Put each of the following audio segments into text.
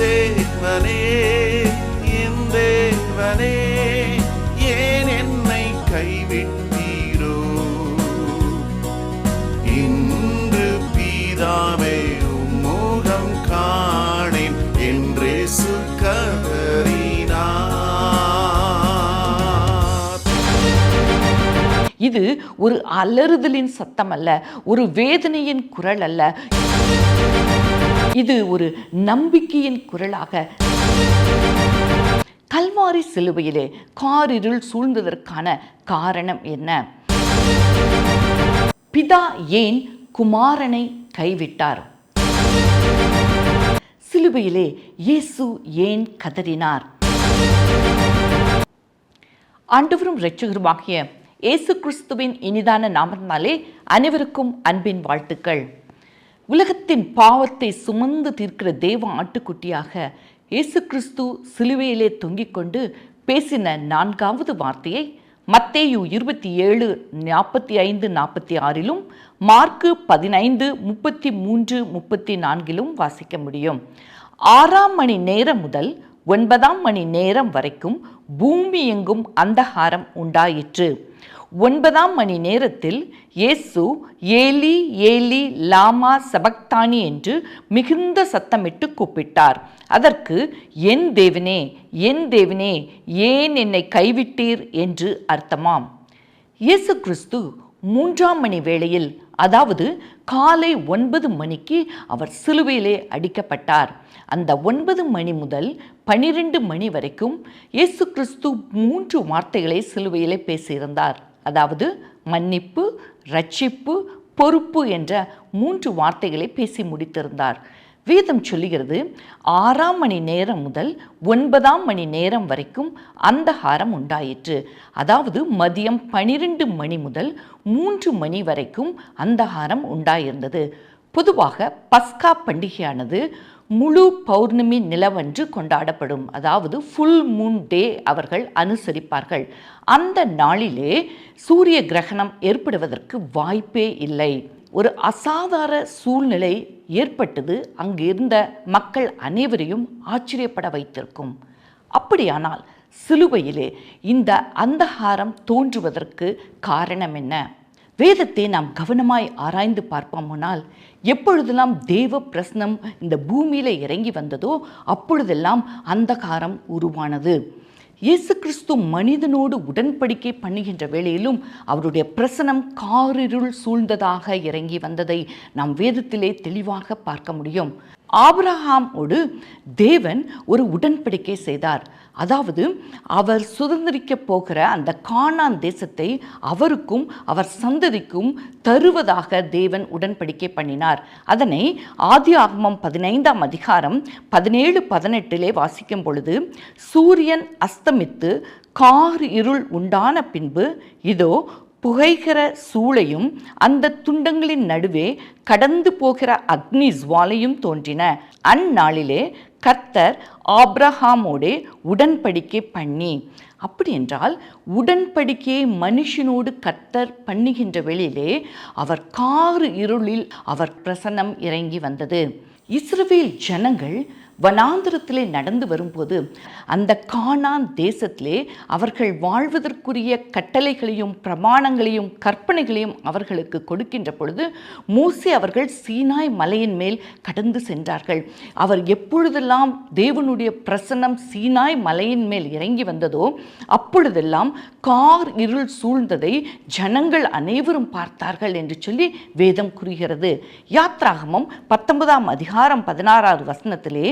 தேவனே, என் தேவனே, ஏன் என்னை கைவிட்டீரோ? இன்று பிதாவே உம்முகம் காணேன் என்றேசு கதறினார். இது ஒரு அலறுதலின் சத்தம் அல்ல, ஒரு வேதனையின் குரல் அல்ல, இது ஒரு நம்பிக்கையின் குரலாக. கல்வாரி சிலுவையிலே காரிருள் சூழ்ந்ததற்கான காரணம் என்ன? பிதா ஏன் குமாரனை கைவிட்டார்? சிலுவையிலே இயேசு ஏன் கதறினார்? ஆண்டவரும் இரட்சகருமாகிய இயேசு கிறிஸ்துவின் இனிதான நாமத்தினாலே அனைவருக்கும் அன்பின் வாழ்த்துக்கள். உலகத்தின் பாவத்தை சுமந்து தீர்க்கிற தேவ ஆட்டுக்குட்டியாக இயேசு கிறிஸ்து சிலுவையிலே தொங்கிக் கொண்டு பேசின 4வது வார்த்தையை மத்தேயு 27:45-46 மார்க்கு 15:33-34 வாசிக்க முடியும். 6ஆம் மணி நேரம் முதல் 9ஆம் மணி நேரம் வரைக்கும் பூமி எங்கும் அந்தகாரம் உண்டாயிற்று. 9ஆம் மணி நேரத்தில் இயேசு ஏலி ஏலி லாமா சபக்தானி என்று மிகுந்த சத்தமிட்டு கூப்பிட்டார். அதற்கு என் தேவனே, என் தேவனே, ஏன் என்னை கைவிட்டீர் என்று அர்த்தமாம். இயேசு கிறிஸ்து 3ஆம் மணி வேளையில், அதாவது காலை 9 மணிக்கு அவர் சிலுவையிலே அடிக்கப்பட்டார். அந்த 9 மணி முதல் 12 மணி வரைக்கும் இயேசு கிறிஸ்து 3 வார்த்தைகளை சிலுவையிலே பேசியிருந்தார். அதாவது மன்னிப்பு, ரட்சிப்பு, பொறுப்பு என்ற 3 வார்த்தைகளை பேசி முடித்திருந்தார். வேதம் சொல்லுகிறது 6ஆம் மணி நேரம் முதல் 9ஆம் மணி நேரம் வரைக்கும் அந்தகாரம் உண்டாயிற்று. அதாவது மதியம் 12 மணி முதல் 3 மணி வரைக்கும் அந்தகாரம் உண்டாயிருந்தது. பொதுவாக பஸ்கா பண்டிகையானது முழு பௌர்ணமி நிலவன்று கொண்டாடப்படும். அதாவது ஃபுல் மூன் டே அவர்கள் அனுசரிப்பார்கள். அந்த நாளிலே சூரிய கிரகணம் ஏற்படுவதற்கு வாய்ப்பே இல்லை. ஒரு அசாதாரண சூழ்நிலை ஏற்பட்டது. அங்கு இருந்த மக்கள் அனைவரையும் ஆச்சரியப்பட வைத்திருக்கும். அப்படியானால் சிலுவையிலே இந்த அந்தகாரம் தோன்றுவதற்கு காரணம் என்ன? வேதத்தை நாம் கவனமாய் ஆராய்ந்து பார்ப்போமானால், எப்பொழுதெல்லாம் தேவ பிரசனம் இந்த பூமியில இறங்கி வந்ததோ அப்பொழுதெல்லாம் அந்தகாரம் உருவானது. இயேசு கிறிஸ்து மனிதனோடு உடன்படிக்கை பண்ணுகின்ற வேளையிலும் அவருடைய பிரசனம் காரிருள் சூழ்ந்ததாக இறங்கி வந்ததை நாம் வேதத்திலே தெளிவாக பார்க்க முடியும். ஆபிரகாமோடு தேவன் ஒரு உடன்படிக்கை செய்தார். அதாவது அவர் சுதந்திரிக்க போகிற அந்த கானான் தேசத்தை அவருக்கும் அவர் சந்ததிக்கும் தருவதாக தேவன் உடன்படிக்கை பண்ணினார். அதனை ஆதியாகமம் 15ஆம் அதிகாரம் 17-18 வாசிக்கும் பொழுது, சூரியன் அஸ்தமித்து கார் இருள் உண்டான பின்பு இதோ புகைகிற சூளையும் அந்த துண்டங்களின் நடுவே கடந்து போகிற அக்னி ஜுவாலையும் தோன்றின. அந்நாளிலே கர்த்தர் ஆபிரகாமோடே உடன்படிக்கை பண்ணி. அப்படி என்றால் உடன்படிக்கையை மனுஷனோடு கர்த்தர் பண்ணுகின்ற வேளையிலே அவர் கார் இருளில் அவர் பிரசன்னம் இறங்கி வந்தது. இஸ்ரவேல் ஜனங்கள் வனாந்திரத்திலே நடந்து வரும்போது அந்த கானான் தேசத்திலே அவர்கள் வாழ்வதற்குரிய கட்டளைகளையும் பிரமாணங்களையும் கற்பனைகளையும் அவர்களுக்கு கொடுக்கின்ற பொழுது மோசே அவர்கள் சீனாய் மலையின் மேல் கடந்து சென்றார்கள். அவர் எப்பொழுதெல்லாம் தேவனுடைய பிரசன்னம் சீனாய் மலையின் மேல் இறங்கி வந்ததோ அப்பொழுதெல்லாம் கார் இருள் சூழ்ந்ததை ஜனங்கள் அனைவரும் பார்த்தார்கள் என்று சொல்லி வேதம் கூறுகிறது. யாத்ராகமம் 19ஆம் அதிகாரம் 16வது வசனத்திலே,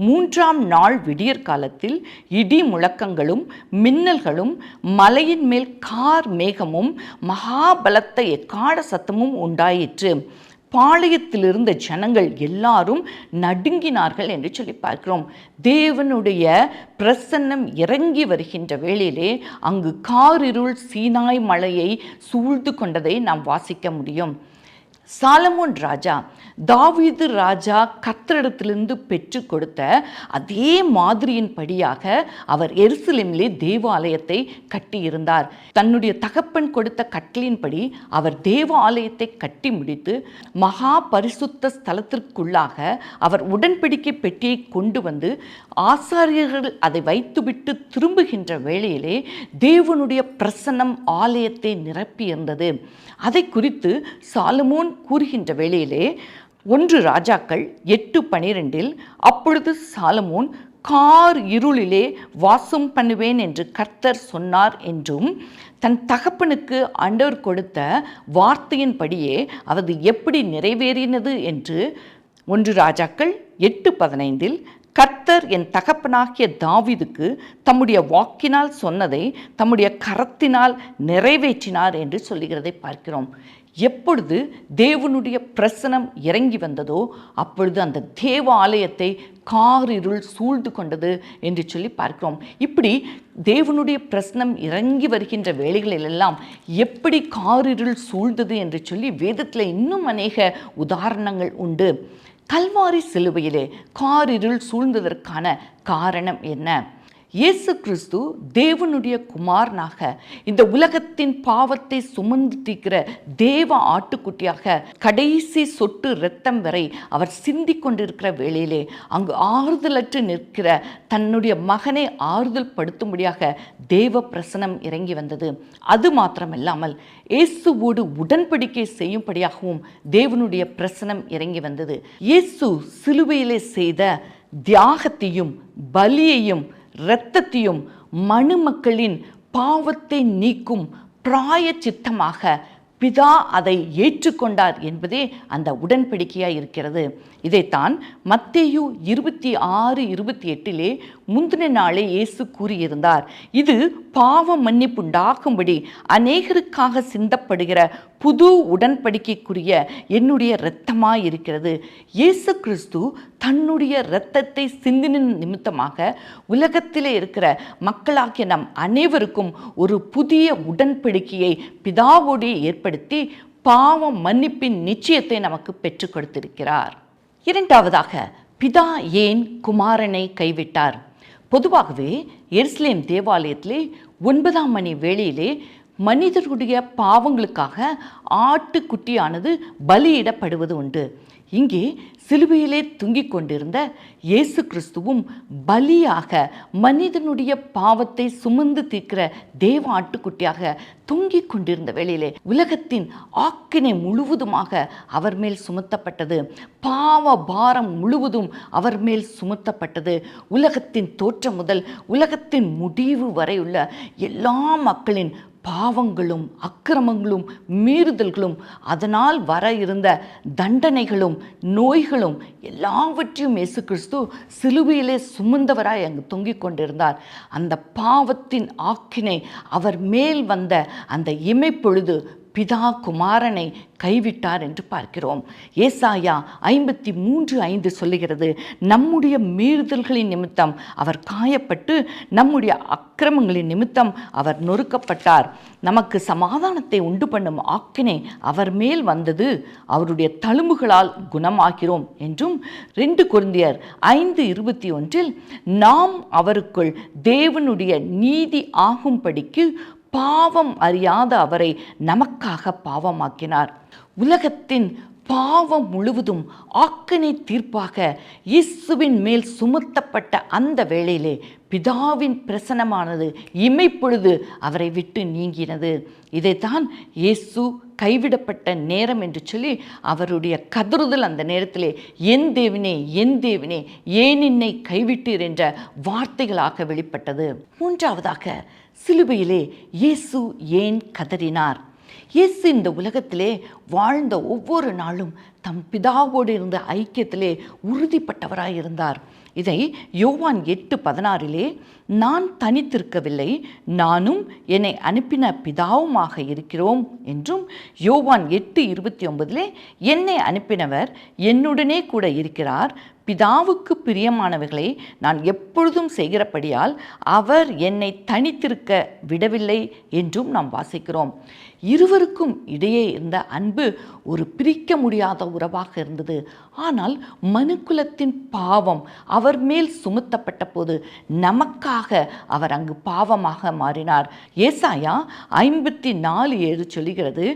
3ஆம் நாள் விடியற் காலத்தில் இடி முழக்கங்களும் மின்னல்களும் மலையின் மேல் கார் மேகமும் மகாபலத்த எக்காட சத்தமும் உண்டாயிற்று. பாளையத்தில் இருந்த ஜனங்கள் எல்லாரும் நடுங்கினார்கள் என்று சொல்லி பார்க்கிறோம். தேவனுடைய பிரசன்னம் இறங்கி வருகின்ற வேளையிலே அங்கு காரிருள் சீனாய் மலையை சூழ்ந்து கொண்டதை நாம் வாசிக்க முடியும். சாலமோன் ராஜா தாவீது ராஜா கர்த்தரிடத்திலிருந்து பெற்று கொடுத்த அதே மாதிரியின்படியாக அவர் எருசலேமிலே தேவாலயத்தை கட்டியிருந்தார். தன்னுடைய தகப்பன் கொடுத்த கட்டளையின்படி அவர் தேவாலயத்தை கட்டி முடித்து மகா பரிசுத்த ஸ்தலத்திற்குள்ளாக அவர் உடன்படிக்கை பெட்டியை கொண்டு வந்து ஆசாரியர்கள் அதை வைத்துவிட்டு திரும்புகின்ற வேளையிலே தேவனுடைய பிரசன்னம் ஆலயத்தை நிரப்பியிருந்தது. அதை குறித்து சாலமோன் கூறுகின்ற வேளையிலே 1 ராஜாக்கள் 8:12 அப்பொழுது சாலமோன் கார் இருளிலே வாசம் பண்ணுவேன் என்று கர்த்தர் சொன்னார் என்றும் தன் தகப்பனுக்கு ஆண்டவர் கொடுத்த வார்த்தையின்படியே அது எப்படி நிறைவேறினது என்று 1 ராஜாக்கள் 8:15 கர்த்தர் என் தகப்பனாகிய தாவீதுக்கு தம்முடைய வாக்கினால் சொன்னதை தம்முடைய கரத்தினால் நிறைவேற்றினார் என்று சொல்லுகிறதை பார்க்கிறோம். எப்பொழுது தேவனுடைய பிரசனம் இறங்கி வந்ததோ அப்பொழுது அந்த தேவ ஆலயத்தை காரிருள் சூழ்ந்து கொண்டது என்று சொல்லி பார்க்கிறோம். இப்படி தேவனுடைய பிரசனம் இறங்கி வருகின்ற வேளைகளிலெல்லாம் எப்படி காரிருள் சூழ்ந்தது என்று சொல்லி வேதத்தில் இன்னும் அநேக உதாரணங்கள் உண்டு. கல்வாரி சிலுவையிலே காரிருள் சூழ்ந்ததற்கான காரணம் என்ன? இயேசு கிறிஸ்து தேவனுடைய குமாரனாக இந்த உலகத்தின் பாவத்தை சுமந்து தீர்க்கிற தேவ ஆட்டுக்குட்டியாக கடைசி சொட்டு இரத்தம் வரை அவர் சிந்தி கொண்டிருக்கிற வேளையிலே அங்கு ஆறுதலற்று நிற்கிற தன்னுடைய மகனை ஆறுதல் படுத்தும்படியாக தேவ பிரசனம் இறங்கி வந்தது. அது மாத்திரமல்லாமல் இயேசுவோடு உடன்படிக்கை செய்யும்படியாகவும் தேவனுடைய பிரசனம் இறங்கி வந்தது. இயேசு சிலுவையிலே செய்த தியாகத்தையும் பலியையும் இரத்தத்தையும் மனுமக்களின் பாவத்தை நீக்கும் பிராயச்சித்தமாக பிதா அதை ஏற்றுக்கொண்டார் என்பதே அந்த உடன்படிக்கையாக இருக்கிறது. இதைத்தான் மத்தேயு 26:28 முந்தின நாளே இயேசு கூறியிருந்தார். இது பாவ மன்னிப்புண்டாகும்படி அநேகருக்காக சிந்தப்படுகிற புது உடன்படிக்கைக்குரிய என்னுடைய இரத்தமாய் இருக்கிறது. இயேசு கிறிஸ்து தன்னுடைய இரத்தத்தை சிந்தின நிமித்தமாக உலகத்திலே இருக்கிற மக்களாகிய நம் அனைவருக்கும் ஒரு புதிய உடன்படிக்கையை பிதாவோடு ஏற்படுத்தி பாவ மன்னிப்பின் நிச்சயத்தை நமக்கு பெற்றுக் கொடுத்திருக்கிறார். இரண்டாவதாக, பிதா ஏன் குமாரனை கைவிட்டார்? பொதுவாகவே எருசலேம் தேவாலயத்திலே 9ஆம் மணி வேளையிலே மனிதர்களுடைய பாவங்களுக்காக ஆட்டுக்குட்டியானது பலியிடப்படுவது உண்டு. இங்கே சிலுவையிலே தொங்கிக் கொண்டிருந்த இயேசு கிறிஸ்துவும் பலியாக மனிதனுடைய பாவத்தை சுமந்து தீர்க்கிற தேவ ஆட்டுக்குட்டியாக தொங்கிக் கொண்டிருந்த வேளையிலே உலகத்தின் ஆக்கினை முழுவதுமாக அவர் மேல் சுமத்தப்பட்டது. பாவ பாரம் முழுவதும் அவர் மேல் சுமத்தப்பட்டது. உலகத்தின் தோற்றம் முதல் உலகத்தின் முடிவு வரையுள்ள எல்லா மக்களின் பாவங்களும் அக்கிரமங்களும் மீறுதல்களும் அதனால் வர இருந்த தண்டனைகளும் நோய்களும் எல்லாவற்றையும் இயேசு கிறிஸ்து சிலுவையிலே சுமந்தவராய் அங்கு தொங்கிக் கொண்டிருந்தார். அந்த பாவத்தின் ஆக்கினை அவர் மேல் வந்த அந்த இமைப்பொழுது பிதா குமாரனை கைவிட்டார் என்று பார்க்கிறோம். ஏசாயா 53:5 சொல்லுகிறது, நம்முடைய மீறுதல்களின் நிமித்தம் அவர் காயப்பட்டு நம்முடைய அக்கிரமங்களின் நிமித்தம் அவர் நொறுக்கப்பட்டார். நமக்கு சமாதானத்தை உண்டு பண்ணும் ஆக்கினை அவர் மேல் வந்தது, அவருடைய தழும்புகளால் குணமாகிறோம் என்றும் 2 கொரிந்தியர் 5:21 நாம் அவருக்குள் தேவனுடைய நீதி ஆகும்படிக்கு பாவம் அறியாத அவரை நமக்காக பாவமாக்கினார். உலகத்தின் பாவம் முழுவதும் ஆக்கினை தீர்ப்பாக இயேசுவின் மேல் சுமத்தப்பட்ட அந்த வேளையிலே பிதாவின் பிரசனமானது இமைப்பொழுது அவரை விட்டு நீங்கினது. இதைத்தான் இயேசு கைவிடப்பட்ட நேரம் என்று சொல்லி அவருடைய கதறுதல் அந்த நேரத்திலே என் தேவனே என் தேவனே ஏன் என்னை கைவிட்டீர் என்ற வார்த்தைகளாக வெளிப்பட்டது. மூன்றாவதாக, சிலுவையிலே இயேசு ஏன் கதறினார்? இயேசு இந்த உலகத்திலே வாழ்ந்த ஒவ்வொரு நாளும் தம் பிதாவோடு இருந்த ஐக்கியத்திலே உறுதிப்பட்டவராயிருந்தார். இதை யோவான் 8:16 நான் தனித்திருக்கவில்லை, நானும் என்னை அனுப்பின பிதாவுமாக இருக்கிறோம் என்றும், யோவான் 8:29 என்னை அனுப்பினவர் என்னுடனே கூட இருக்கிறார், பிதாவுக்கு பிரியமானவைகளை நான் எப்பொழுதும் செய்கிறபடியால் அவர் என்னை தனித்திருக்க விடவில்லை என்றும் நாம் வாசிக்கிறோம். இருவருக்கும் இடையே இருந்த அன்பு ஒரு பிரிக்க முடியாத உறவாக இருந்தது. ஆனால் மனுக்குலத்தின் பாவம் அவர் மேல் சுமத்தப்பட்ட போது நமக்காக அவர் அங்கு பாவமாக மாறினார். ஏசாயா 54:7 சொல்லுகிறது,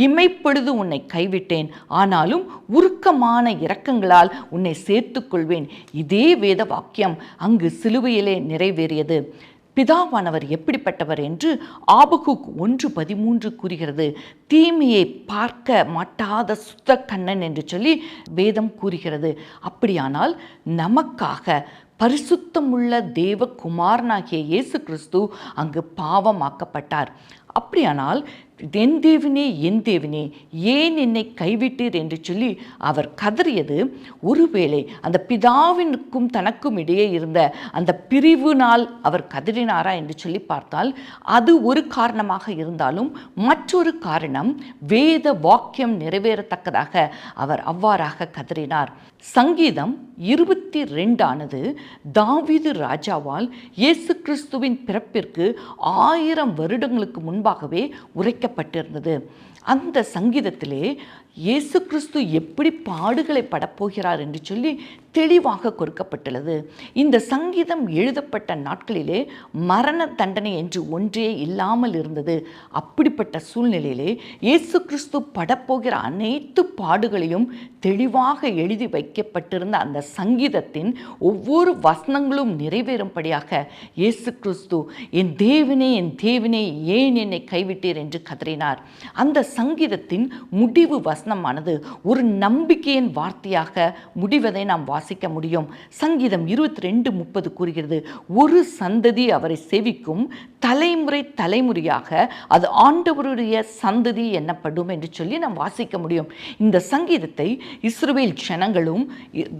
இமைப்பொழுது உன்னை கைவிட்டேன், ஆனாலும் உருக்கமான இரக்கங்களால் உன்னை சேர்த்துக் கொள்வேன். இதே வேத வாக்கியம் அங்கு சிலுவையிலே நிறைவேறியது. பிதாவானவர் எப்படிப்பட்டவர் என்று ஆபகுக் 1:13 கூறுகிறது. தீமையை பார்க்க மாட்டாத சுத்த கண்ணன் என்று சொல்லி வேதம் கூறுகிறது. அப்படியானால் நமக்காக பரிசுத்தமுள்ள தேவகுமாரனாகிய இயேசு கிறிஸ்து அங்கு பாவமாக்கப்பட்டார். அப்படியானால் என் தேவனே என் தேவனே ஏன் என்னை கைவிட்டீர் என்று சொல்லி அவர் கதறியது ஒருவேளை அந்த பிதாவினுக்கும் தனக்கும் இடையே இருந்த அந்த பிரிவினால் அவர் கதறினாரா என்று சொல்லி பார்த்தால் அது ஒரு காரணமாக இருந்தாலும் மற்றொரு காரணம் வேத வாக்கியம் நிறைவேறத்தக்கதாக அவர் அவ்வாறாக கதறினார். சங்கீதம் 22 தாவீது ராஜாவால் இயேசு கிறிஸ்துவின் பிறப்பிற்கு 1000 வருடங்களுக்கு முன்பாகவே உரைக்கப்பட்டிருந்தது. அந்த சங்கீதத்திலே இயேசு கிறிஸ்து எப்படி பாடுகளை படப்போகிறார் என்று சொல்லி தெளிவாக கொடுக்கப்பட்டுள்ளது. இந்த சங்கீதம் எழுதப்பட்ட நாட்களிலே மரண தண்டனை என்று ஒன்றே இல்லாமல் இருந்தது. அப்படிப்பட்ட சூழ்நிலையிலே இயேசு கிறிஸ்து படப்போகிற அனைத்து பாடுகளையும் தெளிவாக எழுதி வைக்கப்பட்டிருந்த அந்த சங்கீதத்தின் ஒவ்வொரு வசனங்களும் நிறைவேறும்படியாக இயேசு கிறிஸ்து என் தேவனே ஏன் என்னை கைவிட்டீர் என்று கதறினார். அந்த சங்கீதத்தின் முடிவு வசனமானது ஒரு நம்பிக்கையின் வார்த்தையாக முடிவதை நாம் வாசிக்க முடியும். சங்கீதம் 22:30 கூறுகிறது, ஒரு சந்ததி அவரை சேவிக்கும், தலைமுறை தலைமுறையாக அது ஆண்டவருடைய சந்ததி என்னப்படும் என்று சொல்லி நாம் வாசிக்க முடியும். இந்த சங்கீதத்தை இஸ்ரவேல் ஜனங்களும்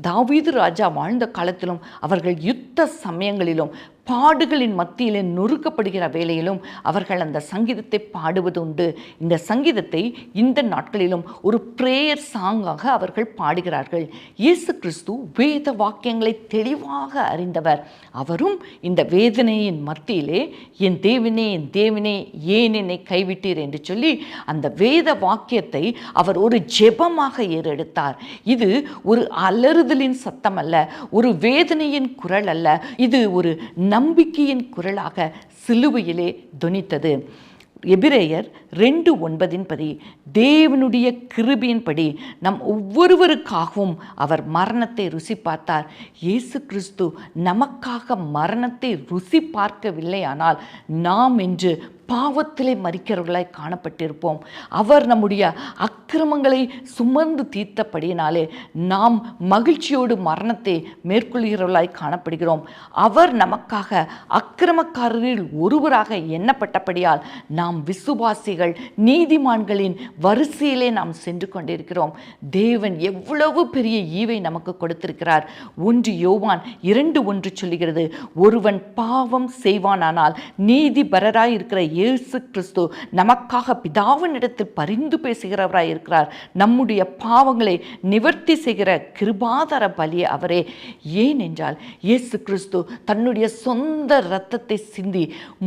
தாவீது ராஜா வாழ்ந்த காலத்திலும் அவர்கள் யுத்த சமயங்களிலும் பாடுகளின் மத்தியிலே நொறுக்கப்படுகிற வேளையிலும் அவர்கள் அந்த சங்கீதத்தை பாடுவது உண்டு. இந்த சங்கீதத்தை இந்த நாட்களிலும் ஒரு பிரேயர் சாங்காக அவர்கள் பாடுகிறார்கள். இயேசு கிறிஸ்து வேத வாக்கியங்களை தெளிவாக அறிந்தவர். அவரும் இந்த வேதனையின் மத்தியிலே என் தேவனே ஏன் என்னை கைவிட்டீர் என்று சொல்லி அந்த வேத வாக்கியத்தை அவர் ஒரு ஜெபமாக ஏறெடுத்தார். இது ஒரு அலறுதலின் சத்தம் அல்ல, ஒரு வேதனையின் குரல் அல்ல, இது ஒரு நம்பிக்கையின் குரலாக சிலுவையிலே தொனித்தது. எபிரேயர் 2:9 தேவனுடைய கிருபையின்படி நம் ஒவ்வொருவருக்காகவும் அவர் மரணத்தை ருசி பார்த்தார். இயேசு கிறிஸ்து நமக்காக மரணத்தை ருசி பார்க்கவில்லையானால் நாம் இன்று பாவத்திலே மரிக்கிறவர்களாய் காணப்பட்டிருப்போம். அவர் நம்முடைய அக்கிரமங்களை சுமந்து தீர்த்தபடியினாலே நாம் மகிழ்ச்சியோடு மரணத்தை மேற்கொள்கிறவர்களாய் காணப்படுகிறோம். அவர் நமக்காக அக்கிரமக்காரரில் ஒருவராக எண்ணப்பட்டபடியால் நாம் விசுவாசிகள் நீதிமான்களின் வரிசையிலே நாம் சென்று கொண்டிருக்கிறோம். தேவன் எவ்வளவு பெரிய ஈவை நமக்கு கொடுத்திருக்கிறார். 1 யோவான் 2:1 சொல்லுகிறது, ஒருவன் பாவம் செய்வானானால் நீதிபரராய் இருக்கிற இயேசு கிறிஸ்து நமக்காக பிதாவினிடத்தில் பரிந்து பேசுகிறவராய் இருக்கிறார். நம்முடைய பாவங்களை நிவர்த்தி செய்கிற கிருபாதார பலி அவரே. ஏனென்றால் இயேசு கிறிஸ்து தன்னுடைய சொந்த இரத்தத்தை சிந்தி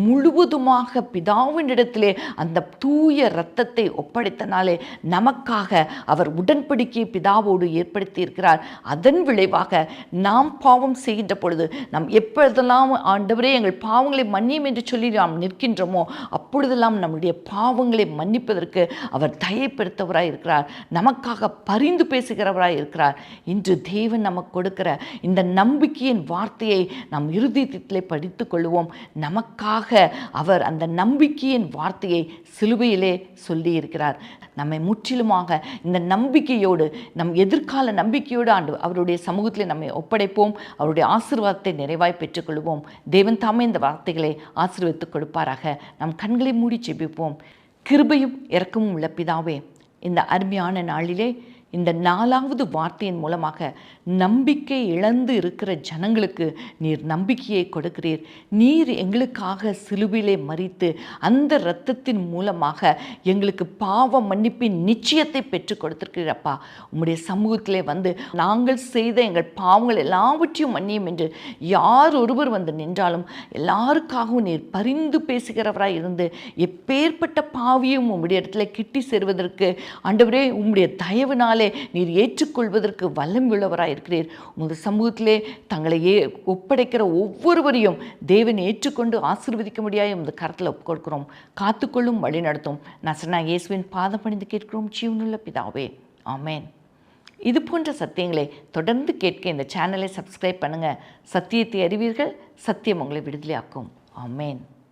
முழுவதுமாக பிதாவினிடத்திலே அந்த தூய இரத்தத்தை ஒப்படைத்தனாலே நமக்காக அவர் உடன்படிக்கையை பிதாவோடு ஏற்படுத்தி இருக்கிறார். அதன் விளைவாக நாம் பாவம் செய்கின்ற பொழுது நாம் எப்பொழுதெல்லாம் ஆண்டவரே எங்கள் பாவங்களை மன்னியும் என்று சொல்லி நாம் நிற்கின்றோமோ அப்பொழுதெல்லாம் நம்முடைய பாவங்களை மன்னிப்பதற்கு அவர் தயப்படுத்தவராய் இருக்கிறார். நமக்காக பரிந்து பேசுகிறவராய் இருக்கிறார். இன்று தேவன் நமக்கு கொடுக்கிற இந்த நம்பிக்கையின் வார்த்தையை நாம் இருதயத்திலே படித்துக் கொள்வோம். நமக்காக அவர் அந்த நம்பிக்கையின் வார்த்தையை சிலுவையிலே சொல்லி இருக்கிறார். நம்மை முற்றிலுமாக இந்த நம்பிக்கையோடு நம் எதிர்கால நம்பிக்கையோடு அவருடைய சமூகத்தில் நம்மை ஒப்படைப்போம். அவருடைய ஆசீர்வாதத்தை நிறைவாய் பெற்றுக்கொள்வோம். தேவன் தாமே இந்த வார்த்தைகளை ஆசீர்வதித்துக் கொடுப்பாராக. நம் கண்களை மூடி ஜெபிப்போம். கிருபையும் இரக்கமும் உள்ள பிதாவே, இந்த அருமையான நாளிலே இந்த 4வது வார்த்தையின் மூலமாக நம்பிக்கை இழந்து இருக்கிற ஜனங்களுக்கு நீர் நம்பிக்கையை கொடுக்கிறீர். நீர் எங்களுக்காக சிலுவிலே மரித்து அந்த இரத்தத்தின் மூலமாக எங்களுக்கு பாவ மன்னிப்பின் நிச்சயத்தை பெற்று கொடுத்திருக்கிறீரப்பா. உம்முடைய சமூகத்திலே வந்து நாங்கள் செய்த எங்கள் பாவங்கள் எல்லாவற்றையும் மன்னியும் என்று யார் ஒருவர் வந்து நின்றாலும் எல்லாருக்காகவும் நீர் பரிந்து பேசுகிறவராய் இருந்து எப்பேற்பட்ட பாவியும் உம்முடைய இடத்துல கிட்டி சேருவதற்கு ஆண்டவரே உம்முடைய தயவினாலே நீர் ஏற்றுக்கொள்வதற்கு வல்லம் உள்ளவராய் இருக்கிறீர். உங்கள் சமூகத்திலே தங்களை ஒப்படைக்கிற ஒவ்வொருவரையும் தேவன் ஏற்றுக்கொண்டு ஆசீர்வதிக்க முடியாது இந்த கரத்தில் ஒப்புக்கொடுக்கிறோம். காத்துக்கொள்ளும் வழி நடத்தும். நசரேயனாகிய இயேசுவின் பாதம் பணிந்து கேட்கிறோம் ஜீவனுள்ள பிதாவே, ஆமேன். இது போன்ற சத்தியங்களை தொடர்ந்து கேட்க இந்த சேனலை சப்ஸ்கிரைப் பண்ணுங்கள். சத்தியத்தை அறிவீர்கள், சத்தியம் உங்களை விடுதலையாக்கும். ஆமேன்.